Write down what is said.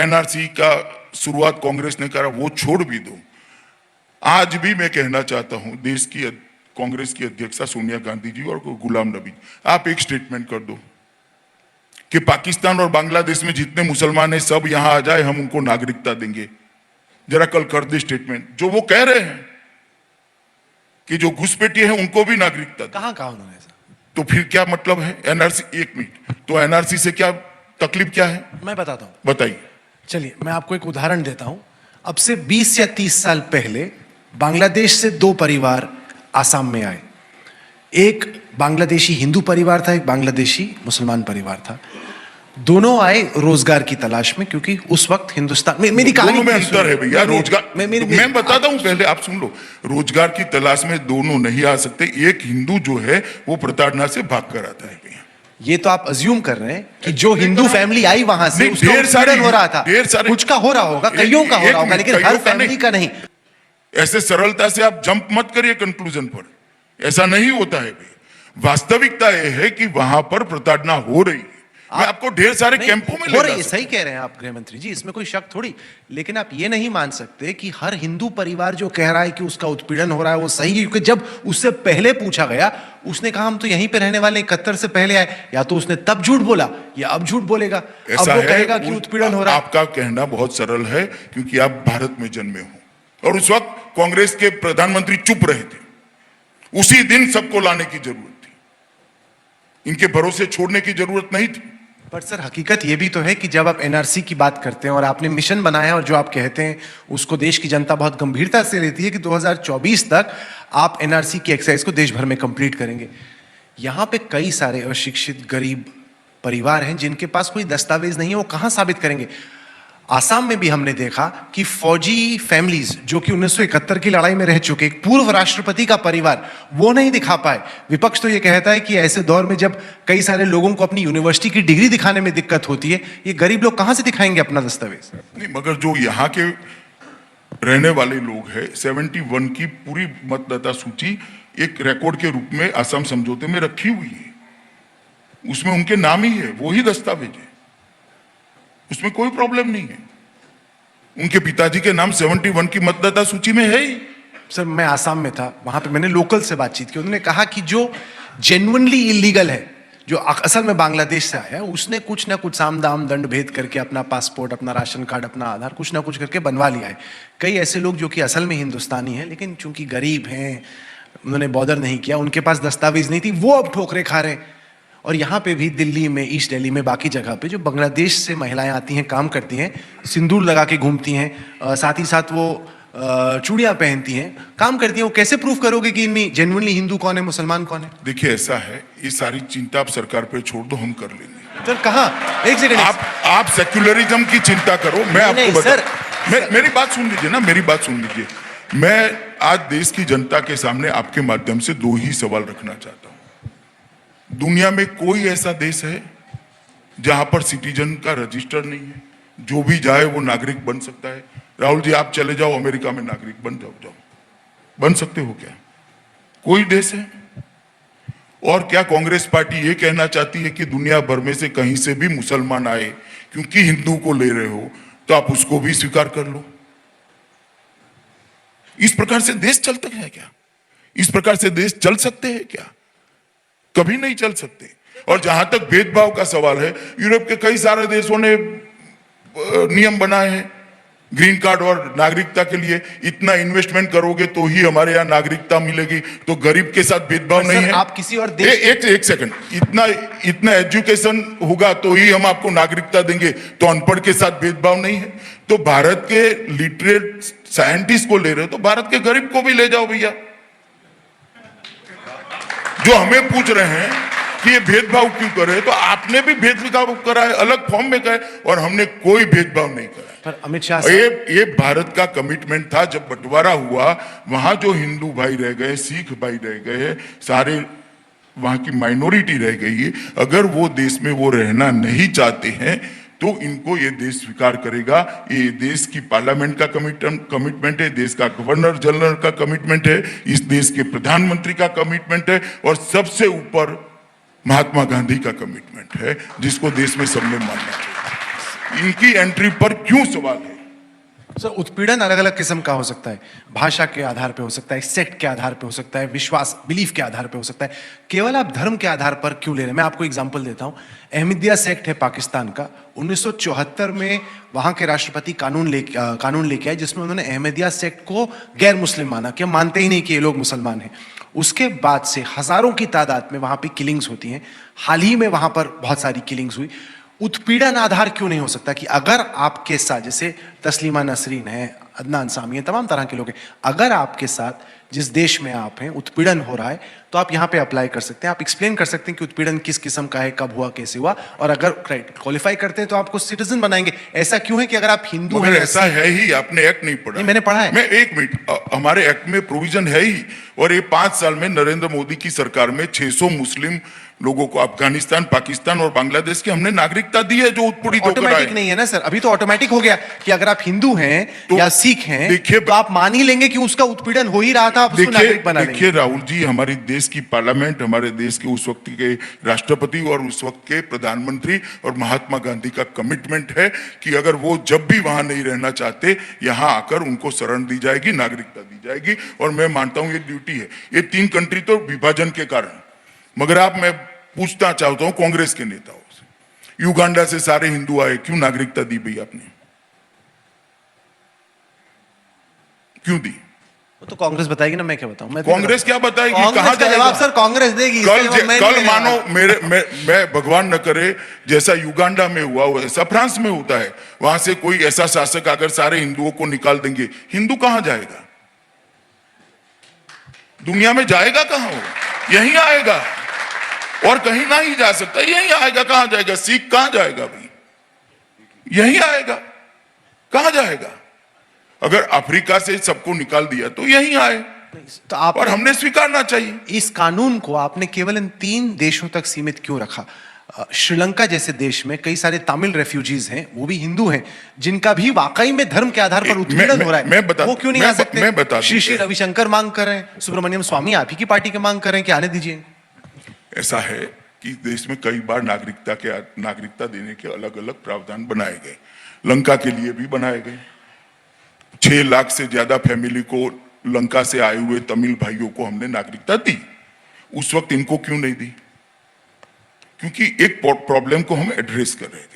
NRC का शुरुआत कांग्रेस ने करा, वो छोड़ भी दो। आज भी मैं कहना चाहता हूं देश की कांग्रेस की अध्यक्षा सोनिया गांधी जी और गुलाम नबी, आप एक स्टेटमेंट कर दो कि पाकिस्तान और बांग्लादेश में जितने मुसलमान हैं सब यहां आ जाए, हम उनको नागरिकता देंगे। जरा कल कर दे स्टेटमेंट। जो वो कह रहे हैं कि जो घुसपैठिए हैं उनको भी नागरिकता, कहां कहा उन्होंने ऐसा? तो फिर क्या मतलब है एनआरसी? एक मिनट, तो एनआरसी से क्या तकलीफ क्या है मैं बताता हूं, बताइए। चलिए मैं आपको एक उदाहरण देता हूं। अब से 20 या 30 साल पहले बांग्लादेश से दो परिवार आसाम में आए। एक बांग्लादेशी हिंदू परिवार था, एक बांग्लादेशी मुसलमान परिवार था। दोनों आए रोजगार की तलाश में, क्योंकि उस वक्त हिंदुस्तान में, मेरी कहानी दोनों में अंतर है भैया। रोजगार मैं बताता हूं, पहले आप सुन लो। रोजगार की तलाश में दोनों नहीं आ सकते। एक हिंदू जो है वो प्रताड़ना से भाग कर आता है भैया। ये तो आप अज्यूम कर रहे हैं कि जो हिंदू फैमिली आई वहां से उसका ढेर सारे हो रहा था, ढेर सारे कुछ का हो रहा होगा, कईयों का हो रहा होगा, लेकिन हर फैमिली का नहीं। ऐसे सरलता से आप जंप मत करिए कंक्लूजन पर, ऐसा नहीं होता है भैया। वास्तविकता यह है कि वहां पर प्रताड़ना हो रही है। मैं आपको ढेर सारे कैंपों में हो रही है, सही कह रहे हैं आप गृह मंत्री जी, इसमें कोई शक थोड़ी। लेकिन आप ये नहीं मान सकते कि हर हिंदू परिवार जो कह रहा है कि उसका उत्पीड़न हो रहा है वो सही है, क्योंकि जब उससे पहले पूछा गया उसने कहा हम तो यहीं पे रहने वाले 71 से पहले आए। या तो उसने तब झूठ बोला या अब झूठ बोलेगा। अब वो कहेगा कि उत्पीड़न हो रहा है। आपका कहना बहुत सरल है क्योंकि आप भारत में जन्मे हो और उस वक्त कांग्रेस के प्रधानमंत्री चुप रहे थे। उसी दिन सबको लाने की जरूरत थी, इनके भरोसे छोड़ने की जरूरत नहीं थी। पर सर हकीकत यह भी तो है कि जब आप एनआरसी की बात करते हैं और आपने मिशन बनाया है और जो आप कहते हैं उसको देश की जनता बहुत गंभीरता से लेती है कि 2024 तक आप एनआरसी की एक्सरसाइज को देश भर में कंप्लीट करेंगे। यहां पे कई सारे अशिक्षित गरीब परिवार हैं जिनके पास कोई दस्तावेज नहीं है, वो कहां साबित करेंगे? आसाम में भी हमने देखा कि फौजी फैमिलीज जो कि 1971 की लड़ाई में रह चुके, एक पूर्व राष्ट्रपति का परिवार, वो नहीं दिखा पाए। विपक्ष तो ये कहता है कि ऐसे दौर में जब कई सारे लोगों को अपनी यूनिवर्सिटी की डिग्री दिखाने में दिक्कत होती है, ये गरीब लोग कहां से दिखाएंगे अपना दस्तावेज? नहीं, मगर जो यहाँ के रहने वाले लोग हैं, 71 की पूरी मतदाता सूची एक रिकॉर्ड के रूप में असम समझौते में रखी हुई है, उसमें उनके नाम ही है, वही दस्तावेज है, उसमें कोई प्रॉब्लम नहीं है। उनके पिताजी के नाम 71 की मतदाता सूची में है ही। सर मैं आसाम में था, वहां पे मैंने लोकल से बातचीत की। उन्होंने कहा कि जो जेन्युइनली इलीगल है, जो असल में बांग्लादेश से आया है, उसने कुछ ना कुछ साम दाम दंड भेद करके अपना पासपोर्ट, अपना राशन कार्ड, अपना आधार कुछ ना कुछ करके बनवा लिया है। कई ऐसे लोग जो कि असल में हिंदुस्तानी हैं लेकिन चूंकि गरीब हैं, उन्होंने बॉर्डर नहीं किया, उनके पास दस्तावेज नहीं थी, वो अब ठोकरे खा रहे हैं। और यहाँ पे भी दिल्ली में, ईस्ट दिल्ली में, बाकी जगह पे जो बांग्लादेश से महिलाएं आती हैं, काम करती हैं, सिंदूर लगा के घूमती हैं, साथ ही साथ वो चूड़ियां पहनती हैं, काम करती हैं, वो कैसे प्रूफ करोगे कि इनमें जेन्युइनली हिंदू कौन है, मुसलमान कौन है? देखिए ऐसा है, ये सारी चिंता आप सरकार पे छोड़ दो, हम कर लेंगे। सर कहाँ? एक सेकंड, आप सेक्युलरिज्म की चिंता करो, मैं आपको बता। मेरी बात सुन लीजिए ना, मेरी बात सुन लीजिए। मैं आज देश की जनता के सामने आपके माध्यम से दो ही सवाल रखना चाहता हूं। दुनिया में कोई ऐसा देश है जहां पर सिटीजन का रजिस्टर नहीं है, जो भी जाए वो नागरिक बन सकता है? राहुल जी आप चले जाओ अमेरिका में, नागरिक बन जाओ, बन सकते हो क्या? कोई देश है? और क्या कांग्रेस पार्टी ये कहना चाहती है कि दुनिया भर में से कहीं से भी मुसलमान आए, क्योंकि हिंदू को ले रहे हो तो आप उसको भी स्वीकार कर लो? इस प्रकार से देश चलता है क्या? इस प्रकार से देश चल सकते हैं क्या? कभी नहीं चल सकते। और जहां तक भेदभाव का सवाल है, यूरोप के कई सारे देशों ने नियम बनाए हैं ग्रीन कार्ड और नागरिकता के लिए। इतना इन्वेस्टमेंट करोगे तो ही हमारे यहाँ नागरिकता मिलेगी, तो गरीब के साथ भेदभाव नहीं है। आप किसी और देश एक सेकंड, इतना एजुकेशन होगा तो ही हम आपको नागरिकता देंगे, तो अनपढ़ के साथ भेदभाव नहीं है। तो भारत के लिटरेट साइंटिस्ट को ले रहे हो तो भारत के गरीब को भी ले जाओ भैया। जो हमें पूछ रहे हैं कि ये भेदभाव क्यों करे, तो आपने भी भेदभाव करा है, अलग फॉर्म में कहा है, और हमने कोई भेदभाव नहीं करा है। पर अमित शाह ये भारत का कमिटमेंट था। जब बंटवारा हुआ, वहां जो हिंदू भाई रह गए, सिख भाई रह गए, सारे वहां की माइनॉरिटी रह गई है, अगर वो देश में वो रहना नहीं चाहते हैं तो इनको ये देश स्वीकार करेगा। ये देश की पार्लियामेंट का कमिटमेंट है, देश का गवर्नर जनरल का कमिटमेंट है, इस देश के प्रधानमंत्री का कमिटमेंट है, और सबसे ऊपर महात्मा गांधी का कमिटमेंट है, जिसको देश में सबने मानना चाहिए। इनकी एंट्री पर क्यों सवाल है? सर, उत्पीड़न अलग अलग किस्म का हो सकता है। भाषा के आधार पे हो सकता है, सेक्ट के आधार पे हो सकता है, विश्वास बिलीफ के आधार पे हो सकता है। केवल आप धर्म के आधार पर क्यों ले रहे हैं? मैं आपको एग्जांपल देता हूं। अहमदिया सेक्ट है पाकिस्तान का। 1974 में वहां के राष्ट्रपति कानून लेके आए जिसमें उन्होंने अहमदिया सेक्ट को गैर मुस्लिम माना कि हम मानते ही नहीं कि ये लोग मुसलमान हैं। उसके बाद से हजारों की तादाद में वहां पे किलिंग्स होती हैं। हाल ही में वहां पर बहुत सारी किलिंग्स हुई। उत्पीड़न आधार क्यों नहीं हो सकता कि अगर आपके साथ, जैसे तस्लीमा नसरीन है, अदनान सामी है, तमाम तरह के लोग हैं, अगर आपके साथ जिस देश में आप हैं उत्पीड़न हो रहा है तो आप यहां पे अप्लाई कर सकते हैं। आप एक्सप्लेन कर सकते हैं कि उत्पीड़न किस किस्म का है, कब हुआ, कैसे हुआ, और अगर क्वालिफाई करते हैं तो आपको सिटीजन बनाएंगे। ऐसा क्यों है कि अगर आप हिंदू मगर हैं? ऐसा है ही, आपने एक्ट नहीं पढ़ा। नहीं, मैंने पढ़ा है। मैं एक मिनट, हमारे एक्ट में प्रोविजन है ही, और ये 5 साल में नरेंद्र मोदी की सरकार में 600 मुस्लिम लोगों को अफगानिस्तान, पाकिस्तान और बांग्लादेश की हमने नागरिकता दी है जो उत्पीड़ित होकर आए। ऑटोमेटिक नहीं है ना सर, अभी तो ऑटोमेटिक हो गया कि अगर आप हिंदू हैं तो या सिख हैं देखिए, तो आप मान ही लेंगे कि उसका उत्पीड़न हो ही रहा था, आप उसको नागरिक बना लेंगे। देखिए राहुल जी, हमारे देश की पार्लियामेंट, हमारे देश के उस वक्त के राष्ट्रपति और उस वक्त के प्रधानमंत्री और महात्मा गांधी का कमिटमेंट है कि अगर वो जब भी वहां नहीं रहना चाहते, यहां आकर उनको शरण दी जाएगी, नागरिकता दी जाएगी। और मैं मानता हूं ये ड्यूटी है। ये 3 कंट्री तो विभाजन के कारण, मगर आप, मैं पूछना चाहता हूं कांग्रेस के नेताओं से, युगांडा से सारे हिंदू आए, क्यों नागरिकता दी भैया आपने? क्यों दी? वो तो कांग्रेस बताएगी ना, मैं क्या बताऊं? मैं कांग्रेस क्या बताएगी? कांग्रेस कहां का जाएगा? जवाब सर कांग्रेस देगी। कल मानो मैं भगवान न करे जैसा युगांडा में हुआ वैसा फ्रांस में होता है, वहां से कोई ऐसा शासक अगर सारे हिंदुओं को निकाल देंगे, हिंदू कहां जाएगा? दुनिया में जाएगा कहां? वो यहीं आएगा, और कहीं ना ही जा सकता, यहीं आएगा। कहां जाएगा? सिख कहां जाएगा भाई? यहीं आएगा। कहां जाएगा? अगर अफ्रीका से सबको निकाल दिया तो यहीं आए, तो आप, और हमने स्वीकारना चाहिए। इस कानून को आपने केवल इन 3 देशों तक सीमित क्यों रखा? श्रीलंका जैसे देश में कई सारे तमिल रेफ्यूजीज हैं, वो भी हिंदू हैं, जिनका भी वाकई में धर्म के आधार पर उत्पीड़न हो रहा है। वो क्यों नहीं आ सकते? मैं बता श्री श्री रविशंकर मांग कर रहे हैं, सुब्रमण्यम स्वामी आप ही की पार्टी के मांग कर रहे हैं कि आने दीजिए। ऐसा है कि देश में कई बार नागरिकता देने के अलग अलग प्रावधान बनाए गए। लंका के लिए भी बनाए गए। 6 लाख से ज्यादा फैमिली को, लंका से आए हुए तमिल भाइयों को हमने नागरिकता दी। उस वक्त इनको क्यों नहीं दी? क्योंकि एक प्रॉब्लम को हम एड्रेस कर रहे थे।